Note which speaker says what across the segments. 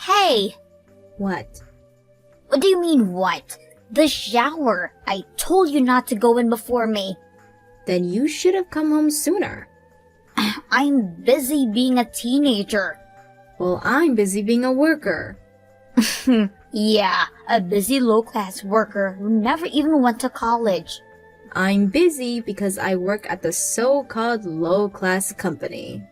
Speaker 1: Hey!
Speaker 2: What?
Speaker 1: What do you mean, what? The shower! I told you not to go in before me.
Speaker 2: Then you should have come home sooner.
Speaker 1: I'm busy being a teenager.
Speaker 2: Well, I'm busy being a worker.
Speaker 1: Yeah, a busy low-class worker who never even went to college.
Speaker 2: I'm busy because I work at the so-called low-class company.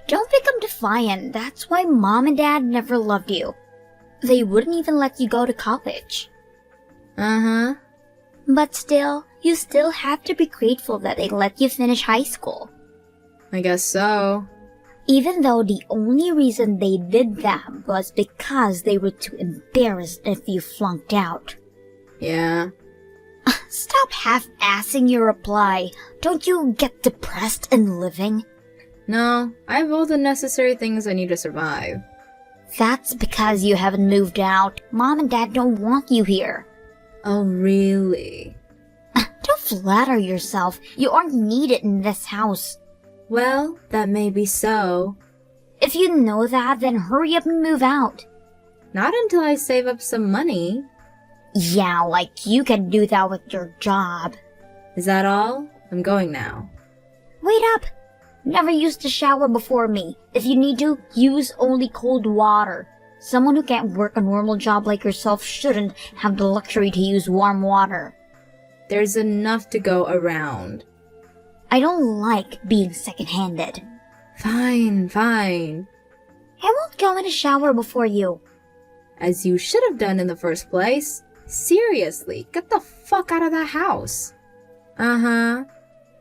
Speaker 1: Don't become defiant. That's why Mom and Dad never loved you. They wouldn't even let you go to college.
Speaker 2: Uh-huh.
Speaker 1: But still, you still have to be grateful that they let you finish high school.
Speaker 2: I guess so.
Speaker 1: Even though the only reason they did that was because they were too embarrassed if you flunked out.
Speaker 2: Yeah.
Speaker 1: Stop half-assing your reply. Don't you get depressed in living?
Speaker 2: No, I have all the necessary things I need to survive.
Speaker 1: That's because you haven't moved out. Mom and Dad don't want you here.
Speaker 2: Oh, really?
Speaker 1: Don't flatter yourself. You aren't needed in this house.
Speaker 2: Well, that may be so.
Speaker 1: If you know that, then hurry up and move out.
Speaker 2: Not until I save up some money.
Speaker 1: Yeah, like you can do that with your job.
Speaker 2: Is that all? I'm going now.
Speaker 1: Wait up! Never used to shower before me. If you need to, use only cold water. Someone who can't work a normal job like yourself shouldn't have the luxury to use warm water.
Speaker 2: There's enough to go around.
Speaker 1: I don't like being second-handed.
Speaker 2: Fine.
Speaker 1: I won't go in a shower before you.
Speaker 2: As you should have done in the first place. Seriously, get the fuck out of the house. Uh-huh.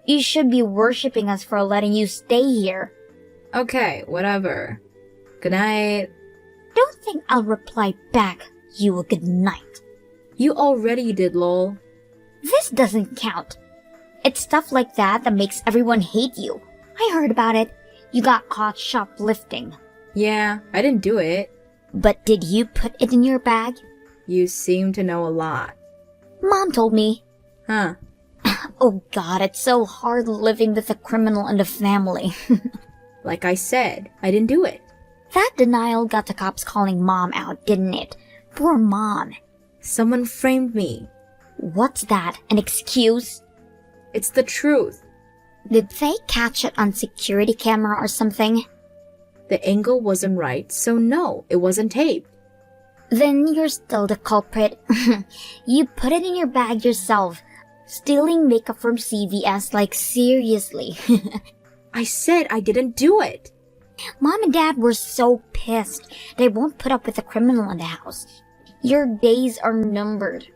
Speaker 1: You should be worshipping us for letting you stay here.
Speaker 2: Okay, whatever. Good night.
Speaker 1: Don't think I'll reply back, you a good night.
Speaker 2: You already did, lol.
Speaker 1: This doesn't count. It's stuff like that makes everyone hate you. I heard about it. You got caught shoplifting.
Speaker 2: Yeah, I didn't do it.
Speaker 1: But did you put it in your bag?
Speaker 2: You seem to know a lot.
Speaker 1: Mom told me.
Speaker 2: Huh.
Speaker 1: Oh God, it's so hard living with a criminal in the family.
Speaker 2: Like I said, I didn't do it.
Speaker 1: That denial got the cops calling Mom out, didn't it? Poor Mom.
Speaker 2: Someone framed me.
Speaker 1: What's that, an excuse?
Speaker 2: It's the truth.
Speaker 1: Did they catch it on security camera or something?
Speaker 2: The angle wasn't right, so no, it wasn't taped.
Speaker 1: Then you're still the culprit. You put it in your bag yourself. Stealing makeup from CVS, like seriously.
Speaker 2: I said I didn't do it.
Speaker 1: Mom and Dad were so pissed. They won't put up with a criminal in the house. Your days are numbered.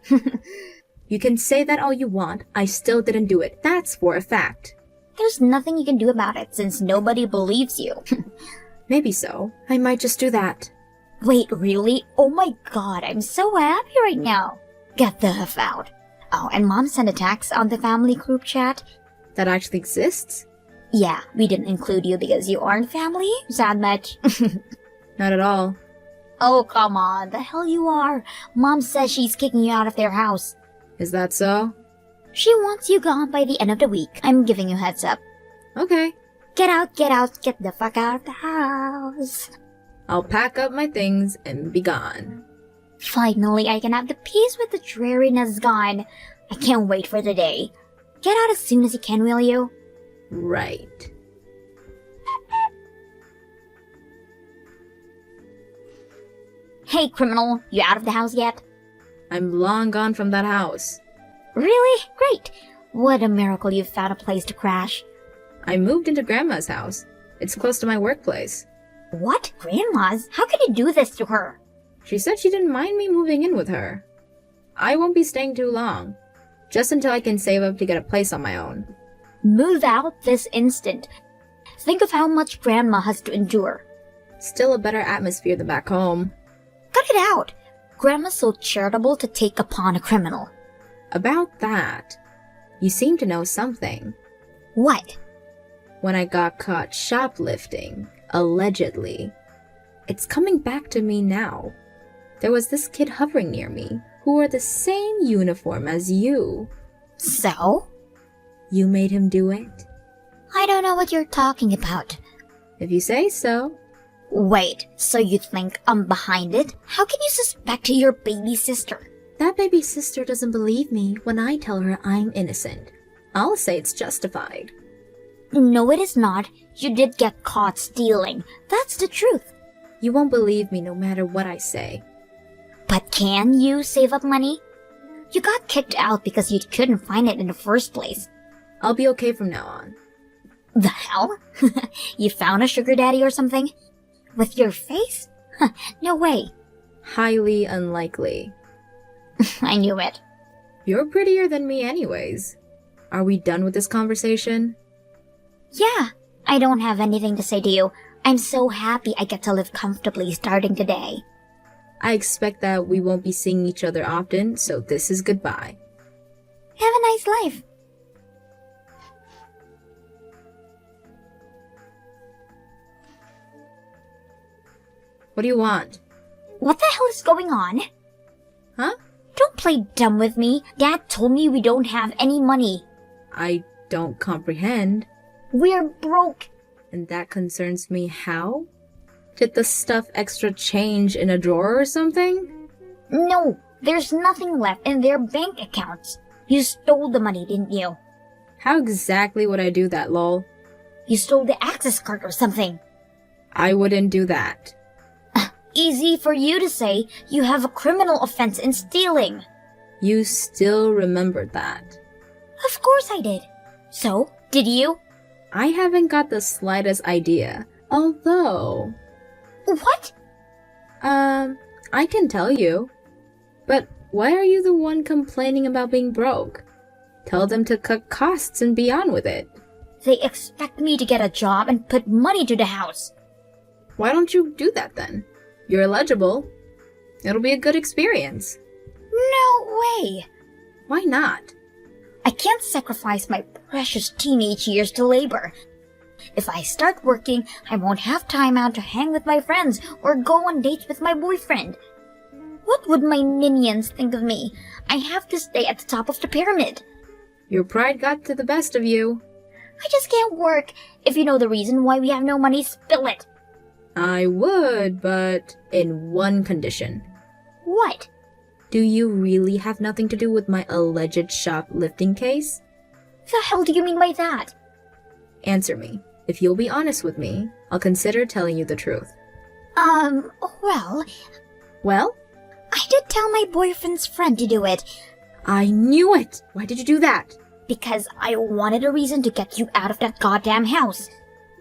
Speaker 2: You can say that all you want, I still didn't do it. That's for a fact.
Speaker 1: There's nothing you can do about it since nobody believes you.
Speaker 2: Maybe so. I might just do that.
Speaker 1: Wait, really? Oh my God, I'm so happy right now. Get the F out. Oh, and Mom sent a text on the family group chat.
Speaker 2: That actually exists?
Speaker 1: Yeah, we didn't include you because you aren't family? Sad much?
Speaker 2: Not at all.
Speaker 1: Oh, come on. The hell you are. Mom says she's kicking you out of their house.
Speaker 2: Is that so?
Speaker 1: She wants you gone by the end of the week. I'm giving you heads up.
Speaker 2: Okay.
Speaker 1: Get out, get the fuck out of the house.
Speaker 2: I'll pack up my things and be gone.
Speaker 1: Finally, I can have the peace with the dreariness gone. I can't wait for the day. Get out as soon as you can, will you?
Speaker 2: Right.
Speaker 1: Hey, criminal, you out of the house yet?
Speaker 2: I'm long gone from that house.
Speaker 1: Really? Great. What a miracle you found a place to crash.
Speaker 2: I moved into Grandma's house. It's close to my workplace.
Speaker 1: What? Grandma's? How could you do this to her?
Speaker 2: She said she didn't mind me moving in with her. I won't be staying too long. Just until I can save up to get a place on my own.
Speaker 1: Move out this instant. Think of how much Grandma has to endure.
Speaker 2: Still a better atmosphere than back home.
Speaker 1: Cut it out. Grandma's so charitable to take upon a criminal.
Speaker 2: About that, you seem to know something.
Speaker 1: What?
Speaker 2: When I got caught shoplifting, allegedly. It's coming back to me now. There was this kid hovering near me who wore the same uniform as you.
Speaker 1: So?
Speaker 2: You made him do it?
Speaker 1: I don't know what you're talking about.
Speaker 2: If you say so.
Speaker 1: Wait, so you think I'm behind it? How can you suspect your baby sister?
Speaker 2: That baby sister doesn't believe me when I tell her I'm innocent. I'll say it's justified.
Speaker 1: No, it is not. You did get caught stealing. That's the truth.
Speaker 2: You won't believe me no matter what I say.
Speaker 1: But can you save up money? You got kicked out because you couldn't find it in the first place.
Speaker 2: I'll be okay from now on.
Speaker 1: The hell? You found a sugar daddy or something? With your face? No way.
Speaker 2: Highly unlikely.
Speaker 1: I knew it.
Speaker 2: You're prettier than me anyways. Are we done with this conversation?
Speaker 1: Yeah, I don't have anything to say to you. I'm so happy I get to live comfortably starting today.
Speaker 2: I expect that we won't be seeing each other often, so this is goodbye.
Speaker 1: Have a nice life.
Speaker 2: What do you want?
Speaker 1: What the hell is going on?
Speaker 2: Huh?
Speaker 1: Don't play dumb with me. Dad told me we don't have any money.
Speaker 2: I don't comprehend.
Speaker 1: We're broke.
Speaker 2: And that concerns me how? Did the stuff extra change in a drawer or something?
Speaker 1: No, there's nothing left in their bank accounts. You stole the money, didn't you?
Speaker 2: How exactly would I do that, lol?
Speaker 1: You stole the access card or something.
Speaker 2: I wouldn't do that.
Speaker 1: Easy for you to say. You have a criminal offense in stealing.
Speaker 2: You still remembered that.
Speaker 1: Of course I did. So, did you?
Speaker 2: I haven't got the slightest idea. Although...
Speaker 1: What?
Speaker 2: I can tell you. But why are you the one complaining about being broke? Tell them to cut costs and be on with it.
Speaker 1: They expect me to get a job and put money to the house.
Speaker 2: Why don't you do that then? You're eligible. It'll be a good experience.
Speaker 1: No way.
Speaker 2: Why not?
Speaker 1: I can't sacrifice my precious teenage years to labor. If I start working, I won't have time out to hang with my friends or go on dates with my boyfriend. What would my minions think of me? I have to stay at the top of the pyramid.
Speaker 2: Your pride got to the best of you.
Speaker 1: I just can't work. If you know the reason why we have no money, spill it.
Speaker 2: I would, but in one condition.
Speaker 1: What?
Speaker 2: Do you really have nothing to do with my alleged shoplifting case?
Speaker 1: The hell do you mean by that?
Speaker 2: Answer me. If you'll be honest with me, I'll consider telling you the truth.
Speaker 1: Well,
Speaker 2: Well?
Speaker 1: I did tell my boyfriend's friend to do it
Speaker 2: I knew it! Why did you do that?
Speaker 1: because I wanted a reason to get you out of that goddamn house.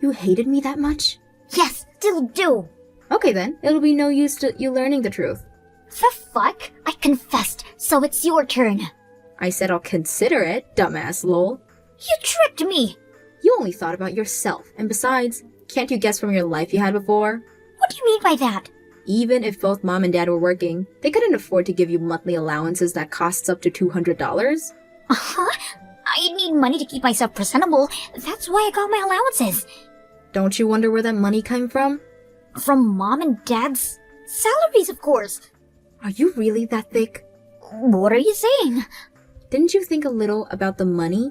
Speaker 2: You hated me that much?
Speaker 1: Yes, still do.
Speaker 2: Okay then, it'll be no use to you learning the truth.
Speaker 1: The fuck? I confessed, so it's your turn.
Speaker 2: I said I'll consider it, dumbass lol.
Speaker 1: You tricked me.
Speaker 2: You only thought about yourself, and besides, can't you guess from your life you had before?
Speaker 1: What do you mean by that?
Speaker 2: Even if both mom and dad were working, they couldn't afford to give you monthly allowances that costs up to $200.
Speaker 1: Uh-huh. I need money to keep myself presentable. That's why I got my allowances.
Speaker 2: Don't you wonder where that money came from?
Speaker 1: From mom and dad's salaries, of course.
Speaker 2: Are you really that thick?
Speaker 1: What are you saying?
Speaker 2: Didn't you think a little about the money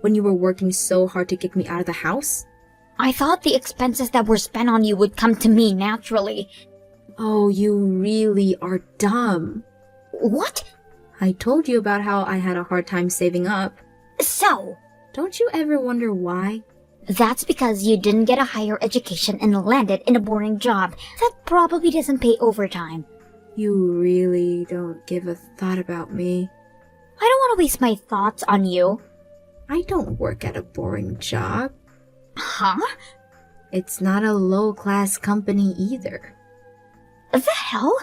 Speaker 2: when you were working so hard to kick me out of the house?
Speaker 1: I thought the expenses that were spent on you would come to me naturally.
Speaker 2: Oh, you really are dumb.
Speaker 1: What?
Speaker 2: I told you about how I had a hard time saving up.
Speaker 1: So,
Speaker 2: Don't you ever wonder why?
Speaker 1: that's because you didn't get a higher education and landed in a boring job that probably doesn't pay overtime.
Speaker 2: You really don't give a thought about me.
Speaker 1: I don't want to waste my thoughts on you.
Speaker 2: I don't work at a boring job.
Speaker 1: Huh?
Speaker 2: It's not a low-class company either.
Speaker 1: The hell?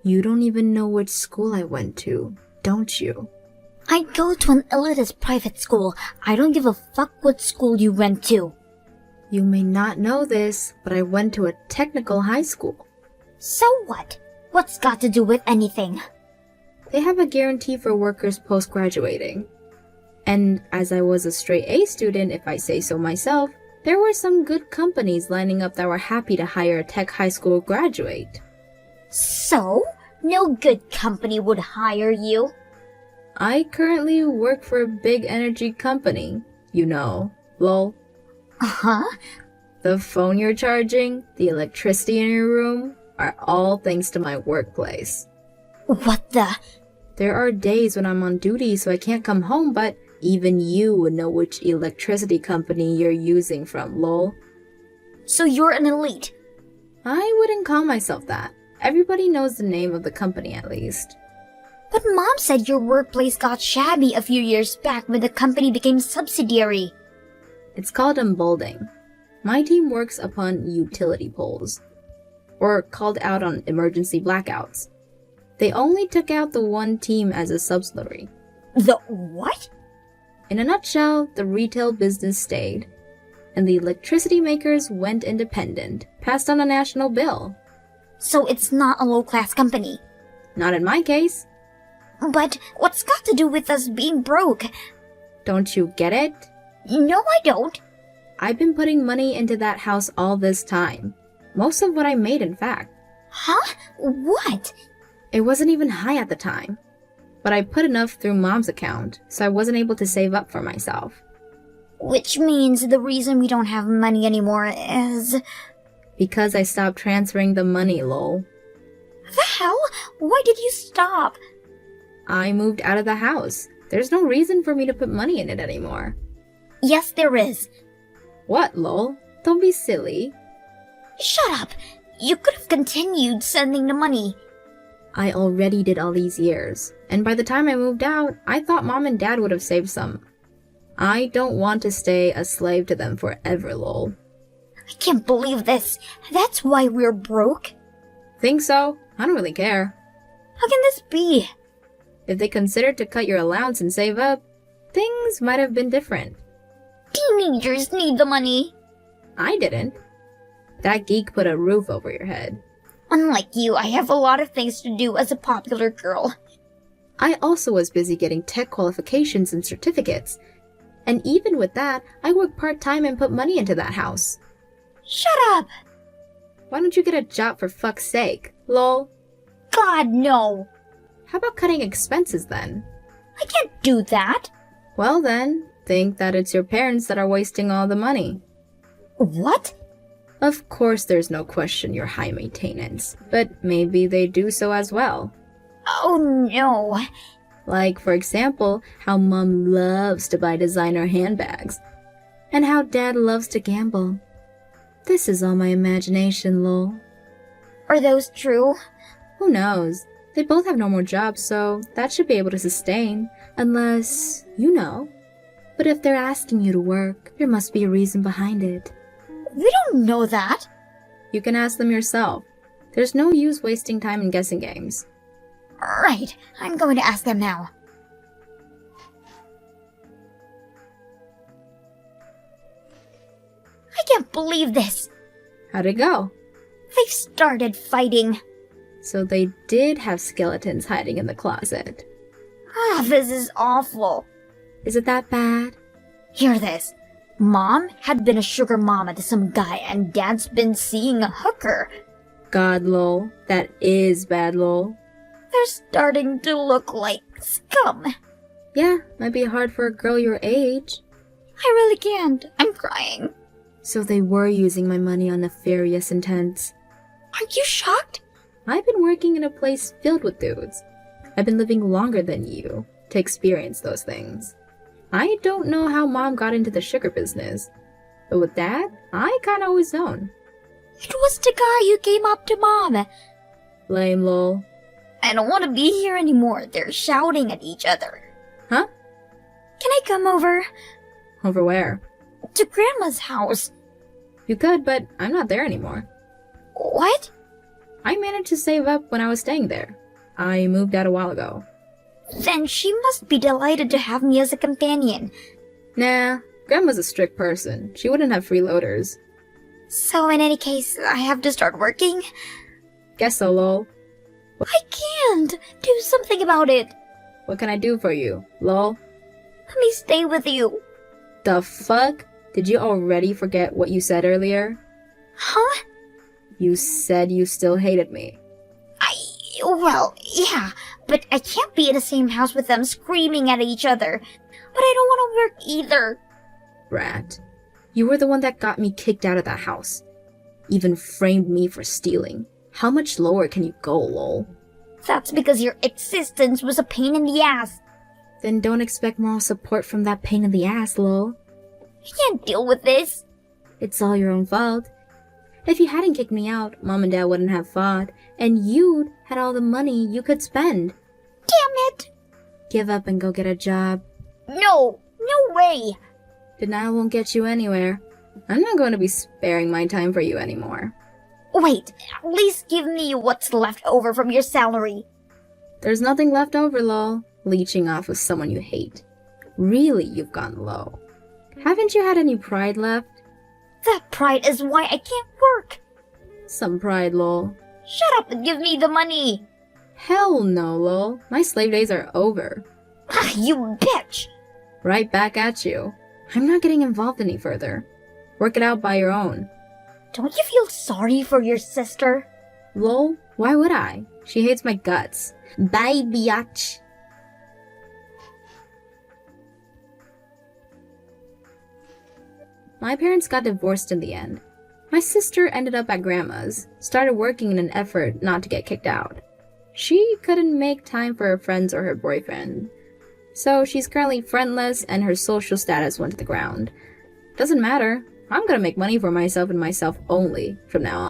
Speaker 2: You don't even know which school I went to, don't you?
Speaker 1: I go to an elitist private school. I don't give a fuck what school you went to.
Speaker 2: You may not know this, but I went to a technical high school.
Speaker 1: So what? What's got to do with anything?
Speaker 2: They have a guarantee for workers post-graduating. And as I was a straight A student, if I say so myself, there were some good companies lining up that were happy to hire a tech high school graduate.
Speaker 1: So? No good company would hire you.
Speaker 2: I currently work for a big energy company, you know, lol.
Speaker 1: Uh-huh.
Speaker 2: The phone you're charging, the electricity in your room, are all thanks to my workplace.
Speaker 1: What the?
Speaker 2: There are days when I'm on duty so I can't come home, but even you would know which electricity company you're using from, lol.
Speaker 1: So you're an elite.
Speaker 2: I wouldn't call myself that. Everybody knows the name of the company at least.
Speaker 1: But Mom said your workplace got shabby a few years back when the company became subsidiary.
Speaker 2: It's called emboldening. My team works upon utility poles, or called out on emergency blackouts. They only took out the one team as a subsidiary.
Speaker 1: The what?
Speaker 2: In a nutshell, the retail business stayed, and the electricity makers went independent, passed on a national bill.
Speaker 1: So it's not a low-class company.
Speaker 2: Not in my case.
Speaker 1: But what's got to do with us being broke?
Speaker 2: Don't you get it?
Speaker 1: No, I don't.
Speaker 2: I've been putting money into that house all this time. Most of what I made, in fact.
Speaker 1: Huh? What?
Speaker 2: It wasn't even high at the time. But I put enough through Mom's account, so I wasn't able to save up for myself.
Speaker 1: Which means the reason we don't have money anymore is...
Speaker 2: Because I stopped transferring the money, lol.
Speaker 1: The hell? Why did you stop?
Speaker 2: I moved out of the house. There's no reason for me to put money in it anymore.
Speaker 1: Yes, there is.
Speaker 2: What, lol? Don't be silly.
Speaker 1: Shut up! You could have continued sending the money.
Speaker 2: I already did all these years, and by the time I moved out, I thought Mom and Dad would have saved some. I don't want to stay a slave to them forever, lol.
Speaker 1: I can't believe this. That's why we're broke.
Speaker 2: Think so? I don't really care.
Speaker 1: How can this be?
Speaker 2: If they considered to cut your allowance and save up, things might have been different.
Speaker 1: Teenagers need the money.
Speaker 2: I didn't. That geek put a roof over your head.
Speaker 1: Unlike you, I have a lot of things to do as a popular girl.
Speaker 2: I also was busy getting tech qualifications and certificates. And even with that, I worked part-time and put money into that house.
Speaker 1: Shut up!
Speaker 2: Why don't you get a job for fuck's sake? Lol.
Speaker 1: God, no!
Speaker 2: How about cutting expenses then?
Speaker 1: I can't do that.
Speaker 2: Well then, think that it's your parents that are wasting all the money.
Speaker 1: What?
Speaker 2: Of course there's no question you're high maintenance, but maybe they do so as well.
Speaker 1: Oh no.
Speaker 2: Like, for example, how Mom loves to buy designer handbags, and how Dad loves to gamble. This is all my imagination, lol.
Speaker 1: Are those true?
Speaker 2: Who knows? They both have normal jobs, so that should be able to sustain, unless, you know. But if they're asking you to work, there must be a reason behind it.
Speaker 1: We don't know that.
Speaker 2: You can ask them yourself. There's no use wasting time in guessing games.
Speaker 1: Right, I'm going to ask them now. I can't believe this.
Speaker 2: How'd it go?
Speaker 1: They've started fighting.
Speaker 2: So they did have skeletons hiding in the closet.
Speaker 1: Ah, this is awful.
Speaker 2: Is it that bad?
Speaker 1: Hear this. Mom had been a sugar mama to some guy and Dad's been seeing a hooker.
Speaker 2: God, lol. That is bad, lol.
Speaker 1: They're starting to look like scum.
Speaker 2: Yeah, might be hard for a girl your age.
Speaker 1: I really can't. I'm crying.
Speaker 2: So they were using my money on nefarious intents.
Speaker 1: Aren't you shocked?
Speaker 2: I've been working in a place filled with dudes. I've been living longer than you to experience those things. I don't know how Mom got into the sugar business, but with Dad, I kinda always known.
Speaker 1: It was the guy who came up to Mom.
Speaker 2: Lame, lol.
Speaker 1: I don't want to be here anymore. They're shouting at each other.
Speaker 2: Huh?
Speaker 1: Can I come over?
Speaker 2: Over where?
Speaker 1: To Grandma's house.
Speaker 2: You could, but I'm not there anymore.
Speaker 1: What?
Speaker 2: I managed to save up when I was staying there. I moved out a while ago.
Speaker 1: Then she must be delighted to have me as a companion.
Speaker 2: Nah, Grandma's a strict person. She wouldn't have freeloaders.
Speaker 1: So in any case, I have to start working?
Speaker 2: Guess so, lol.
Speaker 1: I can't. Do something about it.
Speaker 2: What can I do for you, lol?
Speaker 1: Let me stay with you.
Speaker 2: The fuck? Did you already forget what you said earlier?
Speaker 1: Huh?
Speaker 2: You said you still hated me.
Speaker 1: Well, yeah, but I can't be in the same house with them screaming at each other. But I don't want to work either.
Speaker 2: Rat. You were the one that got me kicked out of that house. Even framed me for stealing. How much lower can you go, lol?
Speaker 1: That's because your existence was a pain in the ass.
Speaker 2: Then don't expect moral support from that pain in the ass, lol.
Speaker 1: I can't deal with this.
Speaker 2: It's all your own fault. If you hadn't kicked me out, Mom and Dad wouldn't have fought, and you'd had all the money you could spend.
Speaker 1: Damn it!
Speaker 2: Give up and go get a job.
Speaker 1: No way!
Speaker 2: Denial won't get you anywhere. I'm not going to be sparing my time for you anymore.
Speaker 1: Wait, at least give me what's left over from your salary.
Speaker 2: There's nothing left over, lol. Leeching off of someone you hate. Really, you've gone low. Haven't you had any pride left?
Speaker 1: That pride is why I can't work.
Speaker 2: Some pride, lol.
Speaker 1: Shut up and give me the money.
Speaker 2: Hell no, lol. My slave days are over.
Speaker 1: Ah, you bitch!
Speaker 2: Right back at you. I'm not getting involved any further. Work it out by your own.
Speaker 1: Don't you feel sorry for your sister?
Speaker 2: Lol, why would I? She hates my guts. Bye, biatch. My parents got divorced in the end. My sister ended up at grandma's, started working in an effort not to get kicked out. She couldn't make time for her friends or her boyfriend. So she's currently friendless and her social status went to the ground. Doesn't matter. I'm gonna make money for myself and myself only from now on.